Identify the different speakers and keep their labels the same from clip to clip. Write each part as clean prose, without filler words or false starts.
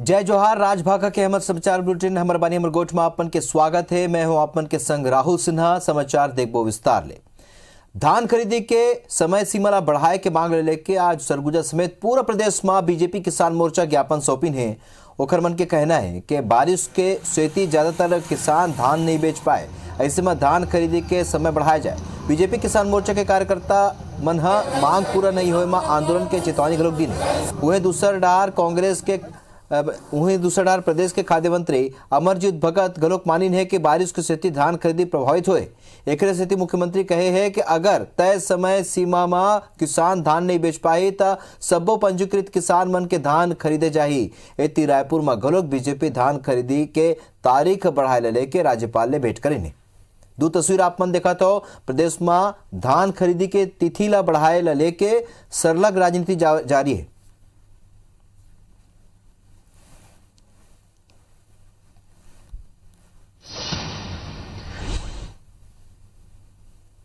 Speaker 1: जय जोहार। राजभाका के अहमद समाचार बुलेटिन हमर बानी हमर गोठ में आपन के स्वागत है। मैं हूं आपन के संग राहुल सिन्हा। समाचार देखबो विस्तार ले। धान खरीदी के समय सीमा ला बढ़ाए के मांग लेके आज सरगुजा समेत पूरा प्रदेश में बीजेपी किसान मोर्चा ज्ञापन सौंपिन है। ओखर मन के कहना है कि बारिश के सेती ज्यादातर किसान धान नहीं बेच पाए, ऐसे में धान खरीदी के समय बढ़ाया जाए। बीजेपी किसान मोर्चा के कार्यकर्ता मन मांग पूरा नहीं होए में आंदोलन के चेतावनी घलोक दी है। वहीं दूसरा डार प्रदेश के खाद्य मंत्री अमरजीत भगत घलोक मानिन है कि बारिश के सेती धान खरीदी प्रभावित होए। एकरे सेती मुख्यमंत्री कहे है कि अगर तय समय सीमा में किसान धान नहीं बेच पाए तो सब्बो पंजीकृत किसान मन के धान खरीदे जाही। एती रायपुर में घलोक बीजेपी धान खरीदी के तारीख बढ़ाए लेके राज्यपाल ने भेंट करीने। दो तस्वीर आप मन देखा तो प्रदेश में धान खरीदी के तिथि ला बढ़ाए लेके सरलग राजनीति जारी है।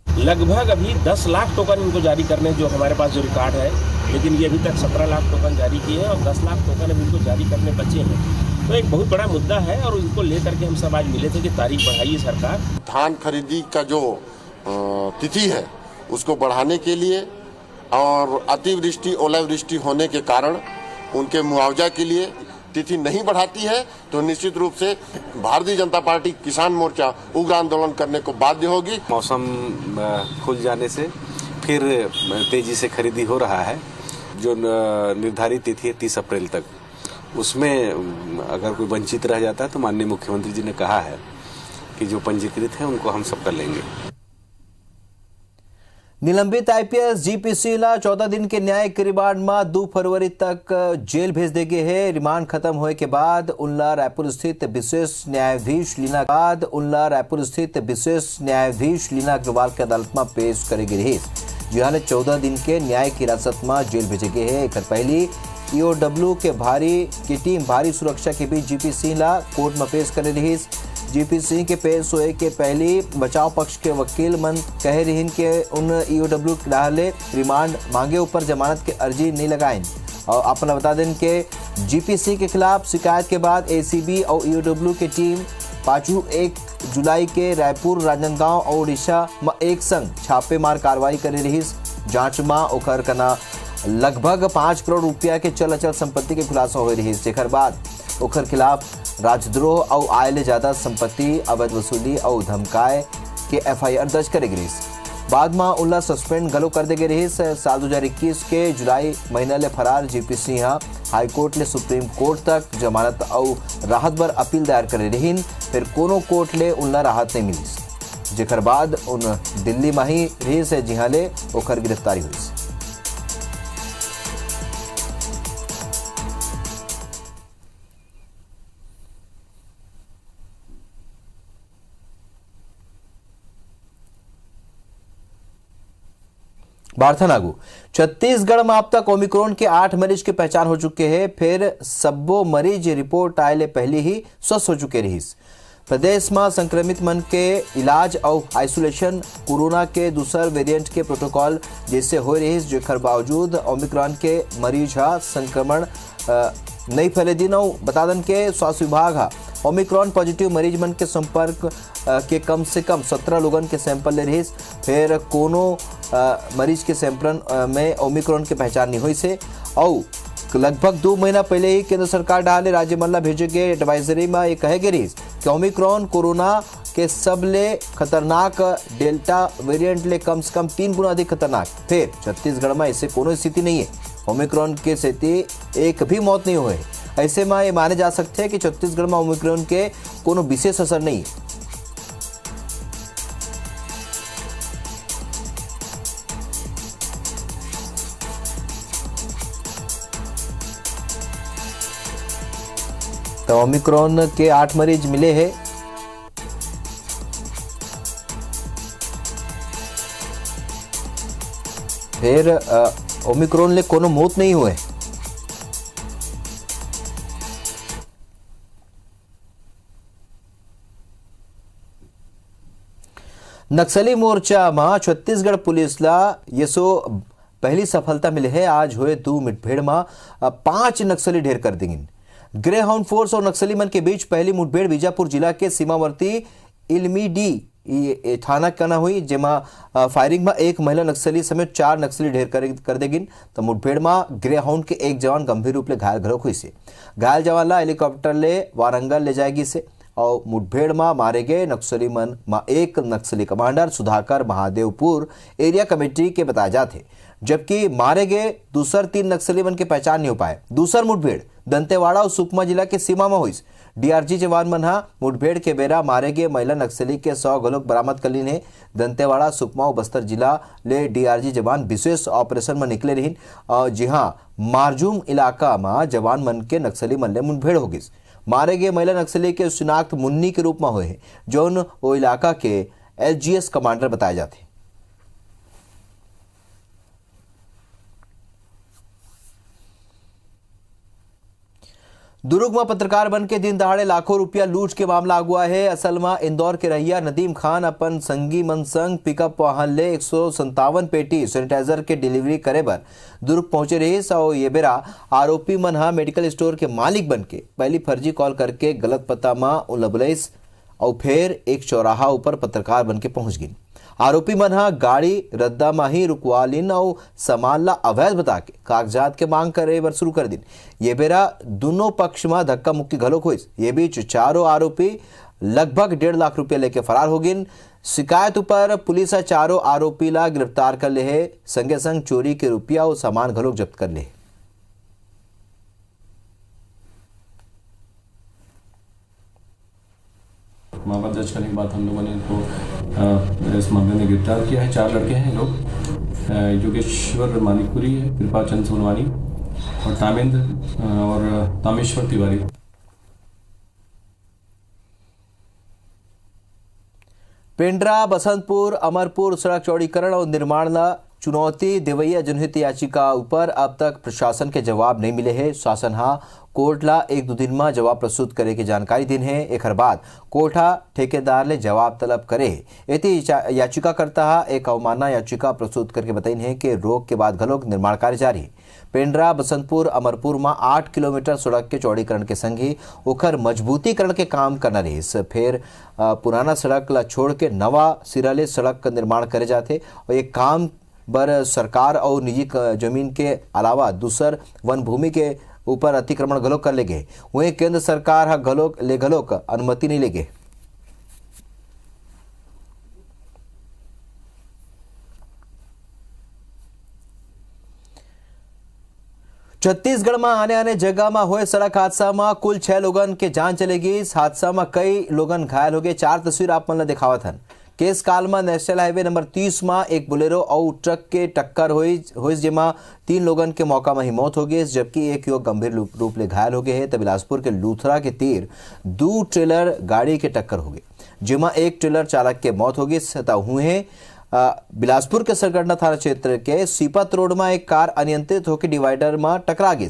Speaker 2: लगभग अभी 10 लाख टोकन इनको जारी करने जो हमारे पास जो रिकॉर्ड है, लेकिन ये अभी तक 17 लाख टोकन जारी किए हैं और 10 लाख टोकन अभी इनको जारी करने बचे हैं। तो एक बहुत बड़ा मुद्दा है और इनको लेकर के हम सब आज मिले थे कि तारीख बढ़ाइए सरकार।
Speaker 3: धान खरीदी का जो तिथि है उसको बढ़ाने के लिए और अतिवृष्टि ओलावृष्टि होने के कारण उनके मुआवजा के लिए तिथि नहीं बढ़ाती है तो निश्चित रूप से भारतीय जनता पार्टी किसान मोर्चा उग्र आंदोलन करने को बाध्य होगी।
Speaker 4: मौसम खुल जाने से फिर तेजी से खरीदी हो रहा है। जो निर्धारित तिथि है 30 अप्रैल तक, उसमें अगर कोई वंचित रह जाता है तो माननीय मुख्यमंत्री जी ने कहा है कि जो पंजीकृत है उनको हम सब कर लेंगे।
Speaker 1: निलंबित आईपीएस जीपीसी ला 14 दिन के न्यायिक रिमांड में 2 फरवरी तक जेल भेज देगे है। रिमांड खत्म होए के बाद उनला रायपुर स्थित विशेष न्यायाधीश लीना अग्रवाल के अदालत में पेश करेगी रही। जिन्होंने 14 दिन के न्यायिक हिरासत में जेल भेजेगे है। एक पहली ईओडब्ल्यू के टीम भारी सुरक्षा के बीच जीपी सिंह ला कोर्ट में पेश करे रही। जीपी सिंह के पेश होए के पहली बचाव पक्ष के वकील मन कह रही कि उन ईओडब्ल्यू डाले रिमांड मांगे ऊपर जमानत के अर्जी नहीं लगाए। और अपना बता दें कि जीपी सिंह के खिलाफ शिकायत के बाद एसीबी और ईओडब्ल्यू की टीम 1 जुलाई के रायपुर, राजनांदगांव और उड़ीसा में एक संग छापेमार कार्रवाई कर रही। जांच में ओखर कना लगभग 5 करोड़ रुपया के चल अचल संपत्ति के खुलासा हो रही। जेकर बाद ओखर खिलाफ राजद्रोह और आय ले ज्यादा संपत्ति, अवैध वसूली और धमकाए के एफआईआर दर्ज करेगी रही। बाद में उनला सस्पेंड घलो कर देगे रही। साल 2021 के जुलाई महीना ले फरार जीपी सिंह हाईकोर्ट ले सुप्रीम कोर्ट तक जमानत और राहत बर अपील दायर करे रही। फिर कोनो कोर्ट ले उनला राहत नहीं मिली। जेकर बाद उन दिल्ली में ही रही से जिहा ले ओखर गिरफ्तारी हुई। बार्थनागु छत्तीसगढ़ में अब तक ओमिक्रॉन के 8 मरीज की पहचान हो चुके हैं। फिर सब्बो मरीज रिपोर्ट आए ले पहले ही स्वस्थ हो चुके रही। प्रदेश में संक्रमित मन के इलाज और आइसोलेशन कोरोना के दूसर वेरिएंट के प्रोटोकॉल जैसे हो रही। जेकर बावजूद ओमिक्रॉन के मरीज संक्रमण नहीं फैले दिन। बता दें के स्वास्थ्य विभाग ओमिक्रॉन पॉजिटिव मरीज मन के संपर्क के कम से कम 17 लोगन के सैंपल ले रही। फिर कोनो मरीज के सैंपल में ओमिक्रॉन के पहचान नहीं हुई से। और लगभग 2 महीना पहले ही केंद्र सरकार डाले राज्य मन ला भेजे गए एडवाइजरी में ये कहे गई कि ओमिक्रॉन कोरोना के सबले खतरनाक डेल्टा वेरिएंट ले कम से कम 3 गुना अधिक खतरनाक। फिर छत्तीसगढ़ में ऐसे कोनो स्थिति नहीं है। ओमिक्रॉन के सेती एक भी मौत नहीं हुए। ऐसे में ये माने जा सकते हैं कि छत्तीसगढ़ में ओमिक्रॉन के कोनो विशेष असर नहीं है। तो ओमिक्रॉन के 8 मरीज मिले हैं। फिर ओमिक्रॉन ले कोनो मौत नहीं हुए। नक्सली मोर्चा में छत्तीसगढ़ पुलिस ला यसो पहली सफलता मिली है। आज हुए 2 मुठभेड़ में 5 नक्सली ढेर कर देंगे। ग्रे हाउंड फोर्स और नक्सली मन के बीच पहली मुठभेड़ बीजापुर जिला के सीमावर्ती इल्मीडी थाना कना हुई, जेमा फायरिंग में एक महिला नक्सली समेत 4 नक्सली ढेर कर देगिन। तो मुठभेड़ में ग्रे हाउंड के एक जवान गंभीर रूप ले घायल घलोक हुई से। घायल जवान ला हेलीकॉप्टर ले वारंगल ले जाएगी से और मुठभेड़ में मारे गए नक्सली मन में एक Naxali commander Sudhakar Mahadevpur area committee के बताए जाते, जबकि मारे गए दूसर 3 नक्सली मन की पहचान नहीं हो पाए। दूसर मुठभेड़ दंतेवाड़ा और सुकमा जिला के सीमा में हुई। डीआरजी जवान मन मुठभेड़ के बेरा मारे गए महिला नक्सली के 100 गलोक बरामद कर ली ने। दंतेवाड़ा, सुकमा और बस्तर जिला ले डीआरजी जवान विशेष ऑपरेशन में निकले रही, जी हाँ, मारजूम इलाका में जवान मन के नक्सली मन ले मुठभेड़ हो गई। मारे गए महिला नक्सली के शिनाख्त मुन्नी के रूप में हुए, जो वो इलाका के एसजीएस कमांडर बताए जाते। दुर्ग में पत्रकार बन के दिन दहाड़े लाखों रुपया लूट के मामला अगुआ है। असल में इंदौर के रहिया नदीम खान अपन संगी मन संग पिकअप वाहन ले 157 पेटी सैनिटाइजर के डिलीवरी करे बर दुर्ग पहुंचे रही। और ये बेरा आरोपी मन मेडिकल स्टोर के मालिक बन के पहली फर्जी कॉल करके गलत पता में उलबलैस और फिर एक चौराहा ऊपर पत्रकार बन के पहुंच गई। आरोपी मन गाड़ी रद्दा में ही रुकवा लीन और सामान ला अवैध बता के कागजात के मांग करे बर शुरू कर दिन। ये बेरा दोनों पक्ष में धक्का मुक्की घलोक हुई। ये बीच चारों आरोपी लगभग 1.5 लाख रुपया लेके फरार हो गए। शिकायत पर पुलिस चारों आरोपी ला गिरफ्तार कर ले है, संगे संग चोरी के रुपया और सामान घलोक जब्त कर ले।
Speaker 5: मामला दर्ज करने के बाद हम लोगों ने इनको इस मामले में गिरफ्तार किया है। 4 लड़के हैं लोग, योगेश्वर मानिकपुरी है, कृपा चंद सोनवानी और तामेंद्र और तामेश्वर तिवारी।
Speaker 1: पेंड्रा बसंतपुर अमरपुर सड़क चौड़ीकरण और निर्माण ला चुनौती देवैया जनहित याचिका ऊपर अब तक प्रशासन के जवाब नहीं मिले हैं। शासन कोर्ट ला 1-2 दिन में जवाब प्रस्तुत करे की जानकारी दिन है। एक बाद कोर्ट ठेकेदार ले जवाब तलब करे। एती याचिकाकर्ता एक अवमानना याचिका प्रस्तुत करके बताई है कि रोक के बाद घलोक निर्माण कार्य जारी। पेंड्रा बसंतपुर अमरपुर में 8 किलोमीटर सड़क के चौड़ीकरण के संग ही ओखर मजबूतीकरण के काम करना रही। फिर पुराना सड़क ला छोड़ के नवा सिरा ले सड़क का निर्माण करे जाते और ये काम बर सरकार और निजी जमीन के अलावा दूसर वन भूमि के ऊपर अतिक्रमण घलोक कर ले गए। वहीं केंद्र सरकार घलोक अनुमति नहीं लेगे। छत्तीसगढ़ में आने जगह में हुए सड़क हादसा में कुल 6 लोगन के जान चलेगी। इस हादसा में कई लोगन घायल हो गए। 4 तस्वीर आप मन दिखावत हन। केस काल में नेशनल हाईवे नंबर 30 में एक बोलेरो और ट्रक के टक्कर हुई, जेमा 3 लोगन के मौका में ही मौत हो गई, जबकि एक युवक गंभीर रूप ले घायल हो गए है। बिलासपुर के लूथरा के तीर 2 ट्रेलर गाड़ी के टक्कर हो गई, जेमा एक ट्रेलर चालक के मौत हो गई। हुए बिलासपुर के सरगढ़ना थाना क्षेत्र के सीपत रोड में एक कार अनियंत्रित होकर डिवाइडर में टकरा गई,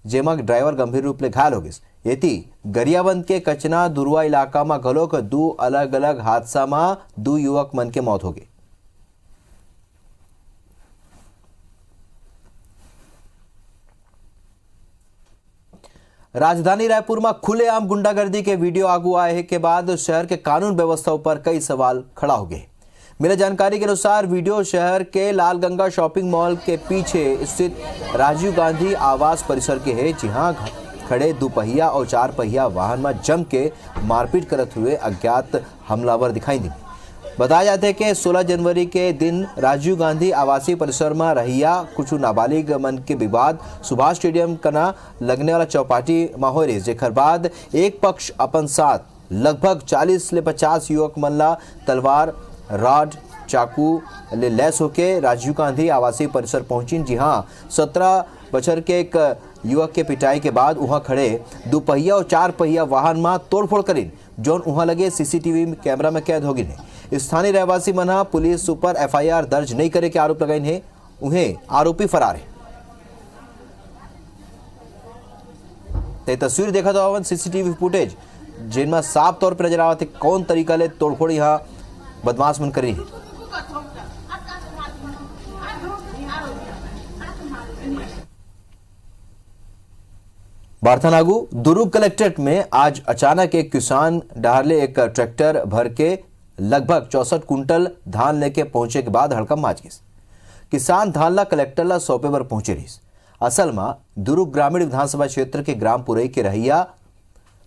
Speaker 1: जेमा ड्राइवर गंभीर रूप ले घायल हो गई। येती गरियाबंद के कचना दुरुआ इलाका में घलोक 2 अलग अलग हादसा में 2 युवक मन के मौत हो गई। राजधानी रायपुर में खुलेआम गुंडागर्दी के वीडियो आगू आए के बाद शहर के कानून व्यवस्था पर कई सवाल खड़ा हो गए। मिले जानकारी के अनुसार वीडियो शहर के लालगंगा शॉपिंग मॉल के पीछे स्थित राजीव गांधी आवास परिसर के है, जहां खड़े 2 पहिया और 4 पहिया वाहन में जम के मारपीट करते हुए अज्ञात हमलावर दिखाई दी। बताया जाता है कि 16 जनवरी के दिन राजीव गांधी आवासीय परिसर में रहिया कुछ नाबालिग मन के विवाद सुभाष स्टेडियम कना लगने वाला चौपाटी में हो रही, जेकर बाद एक पक्ष अपन साथ लगभग 40 से 50 युवक मन ला तलवार, रॉड, चाकू ले लैस होके राजीव गांधी आवासीय परिसर पहुंची। जी हाँ, 17 बछर के एक युवक के पिटाई के बाद वहां खड़े 2 पहिया और 4 पहिया वाहन में तोड़फोड़ करीन, जोन वहां लगे सीसीटीवी कैमरा में कैद हो गई है। स्थानीय रहवासी मना पुलिस ऊपर एफआईआर दर्ज नहीं करे के आरोप लगाइन है। उन्हें आरोपी फरार है। ते तस्वीर देखा तो अवन सीसीटीवी फुटेज जिनमें साफ तौर पर नजर आवत है कौन तरीका ले तोड़फोड़ यहाँ बदमाश मन करी है। बारथानागु दुर्ग कलेक्ट्रेट में आज अचानक एक किसान डहारले एक ट्रैक्टर भर के लगभग 64 कुंटल धान लेके पहुंचे के बाद हड़कम माच गई। किसान धान ला कलेक्टर ला सौंपे पर पहुंचे रही। असल में दुर्ग ग्रामीण विधानसभा क्षेत्र के ग्राम पुरई के रहिया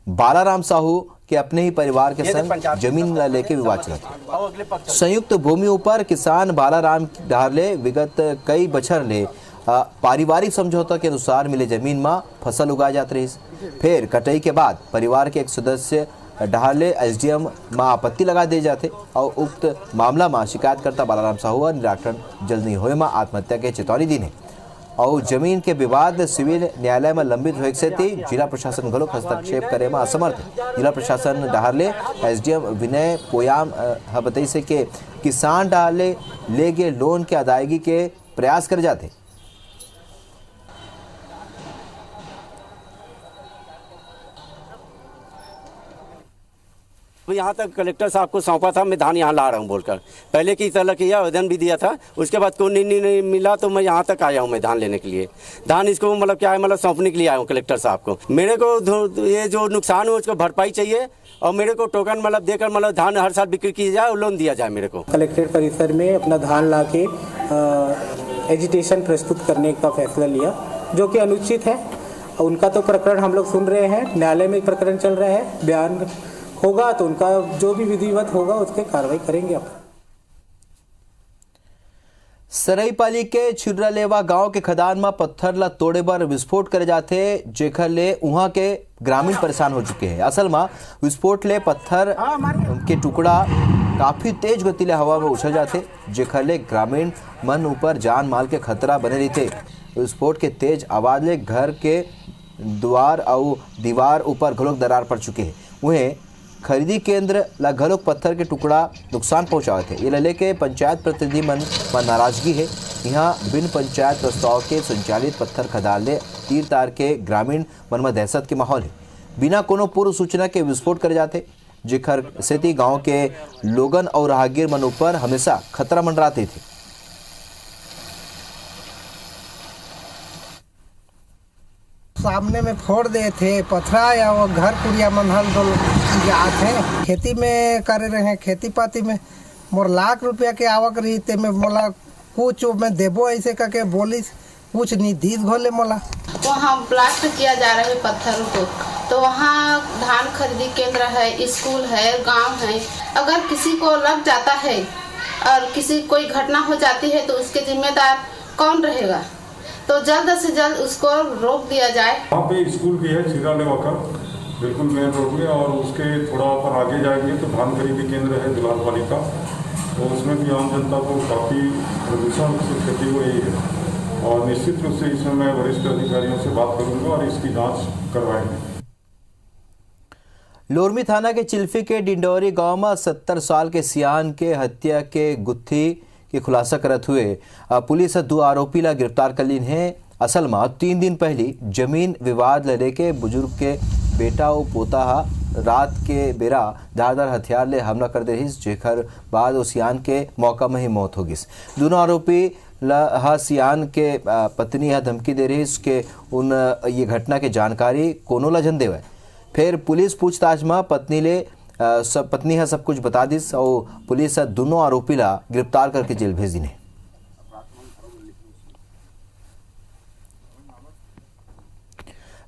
Speaker 1: बालाराम साहू के अपने ही परिवार के संग जमीन ला लेके विवाद चला था। संयुक्त भूमि ऊपर किसान बालाराम डहारले विगत कई बछर ले पारिवारिक समझौता के अनुसार मिले जमीन में फसल उगाई जाती रही। फिर कटाई के बाद परिवार के एक सदस्य डहारले एसडीएम में आपत्ति लगा दे जाते और उक्त मामला में शिकायतकर्ता बालाराम साहू निराकरण जल्द नहीं होए में आत्महत्या के चेतावनी दी ने और जमीन के विवाद सिविल न्यायालय में लंबित होए से जिला प्रशासन घलो हस्तक्षेप करे में असमर्थ। जिला प्रशासन डहारले एसडीएम विनय पोयाम बताई से के किसान डहारले ले गए लोन के अदायगी के प्रयास कर जाते।
Speaker 6: यहाँ तक कलेक्टर साहब को सौंपा था, मैं धान यहाँ ला रहा हूँ बोलकर पहले की तरह किया, आवेदन भी दिया था। उसके बाद कोई नहीं मिला तो मैं यहाँ तक आया हूँ मैं धान लेने के लिए। धान इसको मतलब क्या है, मतलब सौंपने के लिए आया हूँ कलेक्टर साहब को। मेरे को ये जो नुकसान हो उसको भरपाई चाहिए और मेरे को टोकन मतलब देकर मतलब धान हर साल बिक्री की जाए और लोन दिया जाए मेरे को।
Speaker 7: कलेक्ट्रेट परिसर में अपना धान ला के एजिटेशन प्रस्तुत करने का फैसला लिया जो कि अनुचित है। उनका तो प्रकरण हम लोग सुन रहे हैं, न्यायालय में प्रकरण चल रहा है, बयान होगा तो उनका जो भी विधिवत होगा उसके कार्रवाई करेंगे। आप
Speaker 1: सराईपाली के छिर्रालेवा गांव के खदान में पत्थर ला तोड़े बर विस्फोट करे जाते जेखर ले उहाँ के ग्रामीण परेशान हो चुके हैं। असल में विस्फोट ले पत्थर के टुकड़ा काफी तेज गति ले हवा में उछल जाते जेखर ले ग्रामीण मन ऊपर जान माल के खतरा बने रहते। विस्फोट के तेज आवाज ले घर के द्वार और दीवार ऊपर घलोक दरार पड़ चुके हैं। वहीं खरीदी केंद्र ला घलोक पत्थर के टुकड़ा नुकसान पहुंचाए थे। ये लले के पंचायत प्रतिनिधि मन में नाराजगी है। यहाँ बिन पंचायत प्रस्ताव के संचालित पत्थर खदान ले तीर तार के ग्रामीण मन में दहशत के माहौल है। बिना कोनो पूर्व सूचना के विस्फोट करे जाते जेखर सेती गांव के लोगन और राहगीर मन ऊपर हमेशा खतरा मंडराते थे।
Speaker 8: सामने में फोड़ दे थे पथरा या वो घर पुरिया मनहल दो आते खेती में करे रहे हैं। खेती पाती में मोर लाख रुपया के आवक रही ते में मोला कुछ मैं देबो ऐसे करके बोलिस कुछ नहीं दी घोले मोला।
Speaker 9: वहाँ ब्लास्ट किया जा रहा है पत्थरों को, तो वहाँ धान खरीदी केंद्र है, स्कूल है, गांव है। अगर किसी को लग जाता है और किसी कोई घटना हो जाती है तो उसके जिम्मेदार कौन रहेगा? तो जल्द से जल्द उसको रोक दिया जाए।
Speaker 10: वहाँ पे स्कूल भी है छिर्रालेवा का, बिल्कुल मेन रोड में, और उसके थोड़ा ऊपर आगे जाएंगे तो धान खरीदी केंद्र है दुलालपाली का, तो उसमें भी आम जनता को काफ़ी प्रदूषण से क्षति हो रही है और निश्चित रूप से इसमें मैं वरिष्ठ अधिकारियों से बात करूंगा और इसकी जांच करवाएंगे।
Speaker 1: लोरमी थाना के चिल्फी के डिंडोरी गांव में 70 साल के सियान के हत्या के गुत्थी के खुलासा करत हुए पुलिस 2 आरोपी ला गिरफ्तार कर लीन है। असल में 3 दिन पहले जमीन विवाद लड़े के बुजुर्ग के बेटा और पोता रात के बेरा धारदार हथियार ले हमला कर दे रही जेखर बाद उस सियान के मौका में ही मौत हो गई। दोनों आरोपी ला सियान के पत्नी धमकी दे रही के उन ये घटना के जानकारी कोनो ला जन देवे। फिर पुलिस पूछताछ में पत्नी है सब कुछ बता दिस और पुलिस दोनों आरोपी ला गिरफ्तार करके जेल भेज दी।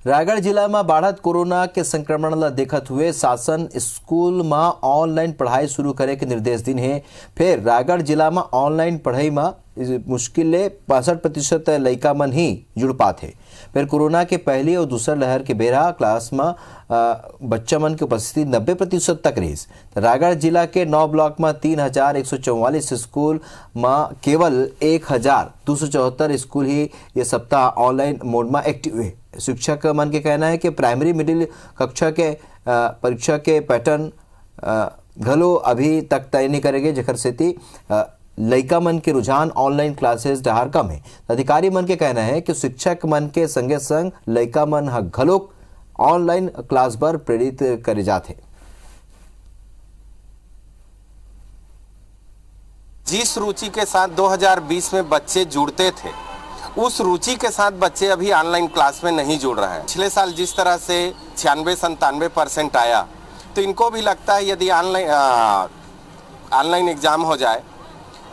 Speaker 1: रायगढ़ जिला में बढ़त कोरोना के संक्रमण ला देखत हुए शासन स्कूल में ऑनलाइन पढ़ाई शुरू करे के निर्देश दिन है। फिर रायगढ़ जिला में ऑनलाइन पढ़ाई में मुश्किल 65% लड़का मन ही जुड़ पाते। फिर कोरोना के पहली और दूसरा लहर के बेरा क्लास में बच्चा मन की उपस्थिति 90% तक रही। रायगढ़ जिला के 9 ब्लॉक में 3144 स्कूल में केवल 1274 स्कूल ही ये सप्ताह ऑनलाइन मोड में एक्टिव है। शिक्षक मन के कहना है कि प्राइमरी मिडिल कक्षा के परीक्षा के पैटर्न घलो अभी तक तय नहीं करेंगे जेखर सेती लइका मन के रुझान ऑनलाइन क्लासेस डहार कम है। अधिकारी मन के कहना है कि शिक्षक मन के संगे संग लइका मन घलोक ऑनलाइन क्लास पर प्रेरित करे जाते।
Speaker 11: जिस रुचि के साथ 2020 में बच्चे जुड़ते थे उस रुचि के साथ बच्चे अभी ऑनलाइन क्लास में नहीं जुड़ रहे हैं। पिछले साल जिस तरह से 96-97% आया, तो इनको भी लगता है यदि ऑनलाइन एग्ज़ाम हो जाए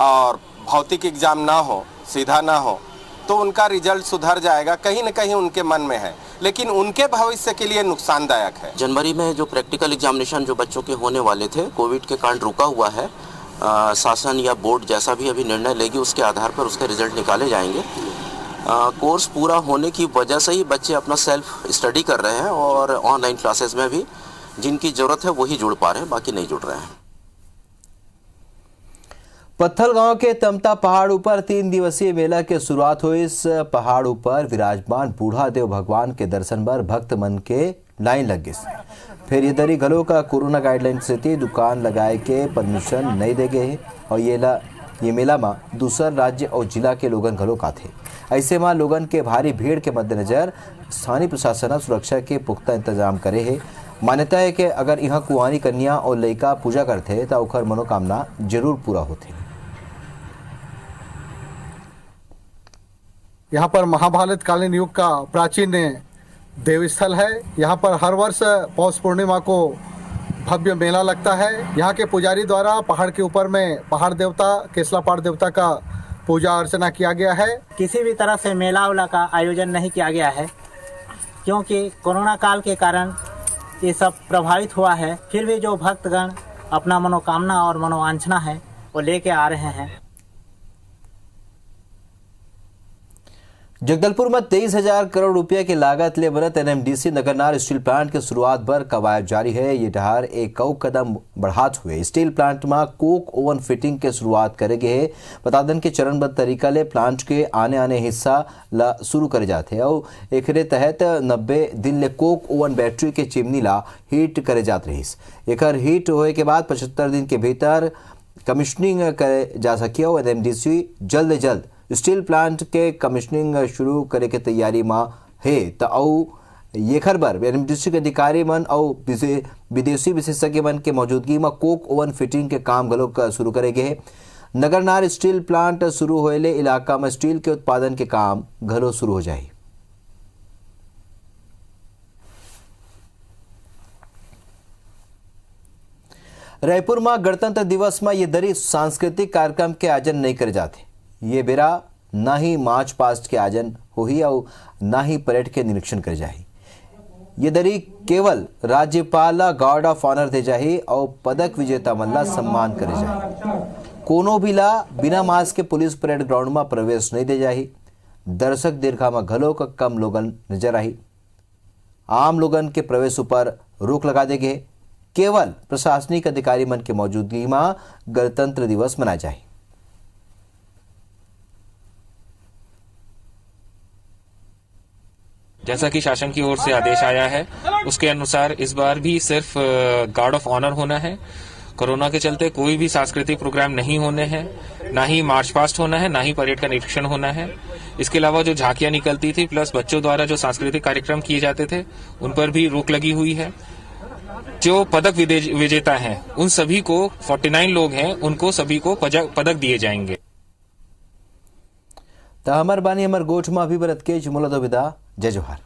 Speaker 11: और भौतिक एग्ज़ाम ना हो, सीधा ना हो, तो उनका रिजल्ट सुधर जाएगा, कहीं न कहीं उनके मन में है, लेकिन उनके भविष्य के लिए नुकसानदायक है।
Speaker 12: जनवरी में जो प्रैक्टिकल एग्जामिनेशन जो बच्चों के होने वाले थे, कोविड के कारण रुका हुआ है। शासन या बोर्ड जैसा भी अभी निर्णय लेगी उसके आधार पर उसके रिजल्ट निकाले जाएंगे। कोर्स पूरा होने की वजह से ही बच्चे अपना सेल्फ स्टडी कर रहे हैं और ऑनलाइन क्लासेस में भी जिनकी ज़रूरत है वही जुड़ पा रहे हैं, बाकी नहीं जुड़ रहे हैं।
Speaker 1: पत्थल गांव के तमता पहाड़ ऊपर 3 दिवसीय मेला के शुरुआत हुई। इस पहाड़ ऊपर विराजमान बूढ़ा देव भगवान के दर्शन पर भक्त मन के लाइन लग गई। फिर ये दरी घलों का कोरोना गाइडलाइन से दुकान लगाए के परमिशन नहीं दे गए और ये मेला में दूसर राज्य और जिला के लोगन घलों का थे। ऐसे में लोगन के भारी भीड़ के मद्देनजर स्थानीय प्रशासन सुरक्षा के पुख्ता इंतजाम करे है। मान्यता है कि अगर यहाँ कुंवारी कन्या और लड़का पूजा करते तो ओकर मनोकामना जरूर पूरा होते।
Speaker 13: यहाँ पर महाभारत कालीन युग का प्राचीन देवस्थल है। यहाँ पर हर वर्ष पौष पूर्णिमा को भव्य मेला लगता है। यहाँ के पुजारी द्वारा पहाड़ के ऊपर में पहाड़ देवता केसलापाड़ देवता का पूजा अर्चना किया गया है।
Speaker 14: किसी भी तरह से मेला उला का आयोजन नहीं किया गया है क्योंकि कोरोना काल के कारण ये सब प्रभावित हुआ है। फिर भी जो भक्तगण अपना मनोकामना और मनोवांछना है वो लेके आ रहे हैं।
Speaker 1: जगदलपुर में 23,000 करोड़ रुपए की लागत ले बनत एनएमडीसी नगरनार स्टील प्लांट के शुरुआत पर कवायद जारी है। ये डहार एक कदम बढ़ात हुए स्टील प्लांट में कोक ओवन फिटिंग के शुरुआत करेंगे है। बता दें कि चरणबद्ध तरीका ले प्लांट के आने हिस्सा ला शुरू करे जाते हैं और एकरे तहत 90 दिन ले कोक ओवन बैटरी के चिमनी ला हीट करे जात रही। एकर हीट होए के बाद 75 दिन के भीतर कमिश्निंग करे जा सके और एनएमडीसी जल्द स्टील प्लांट के कमिश्निंग शुरू करे के तैयारी में है। तो ये खबर एनएमडीसी के अधिकारी मन और विदेशी विशेषज्ञ मन के मौजूदगी में कोक ओवन फिटिंग के काम गलों शुरू करेंगे है। नगरनार स्टील प्लांट शुरू होले इलाका में स्टील के उत्पादन के काम घरों शुरू हो जाए। रायपुर में गणतंत्र दिवस में ये दरी सांस्कृतिक कार्यक्रम के आयोजन नहीं करे जाते। ये बेरा ना ही मार्च पास्ट के आयोजन हो ही और ना ही परेड के निरीक्षण करे जाही। ये दरी केवल राज्यपाल गार्ड ऑफ ऑनर दे जाही और पदक विजेता मन ला सम्मान करे जाही। कोनो भी ला बिना मास्क के पुलिस परेड ग्राउंड में प्रवेश नहीं दे जाही। दर्शक दीर्घा में घलों का कम लोगन नजर आई। आम लोगन के प्रवेश पर रोक लगा देगे। केवल प्रशासनिक अधिकारी मन के मौजूदगी में गणतंत्र दिवस मनाया जाए।
Speaker 15: जैसा कि शासन की ओर से आदेश आया है उसके अनुसार इस बार भी सिर्फ गार्ड ऑफ ऑनर होना है। कोरोना के चलते कोई भी सांस्कृतिक प्रोग्राम नहीं होने हैं, ना ही मार्च पास्ट होना है, ना ही परेड का निरीक्षण होना है। इसके अलावा जो झांकियां निकलती थी प्लस बच्चों द्वारा जो सांस्कृतिक कार्यक्रम किए जाते थे उन पर भी रोक लगी हुई है। जो पदक विजेता हैं उन सभी को 49 लोग हैं उनको सभी को पदक दिए जाएंगे।
Speaker 1: तो हमार बानी हमार गोठ में अभी बरत के जुमला दो विदा। जय जोहार।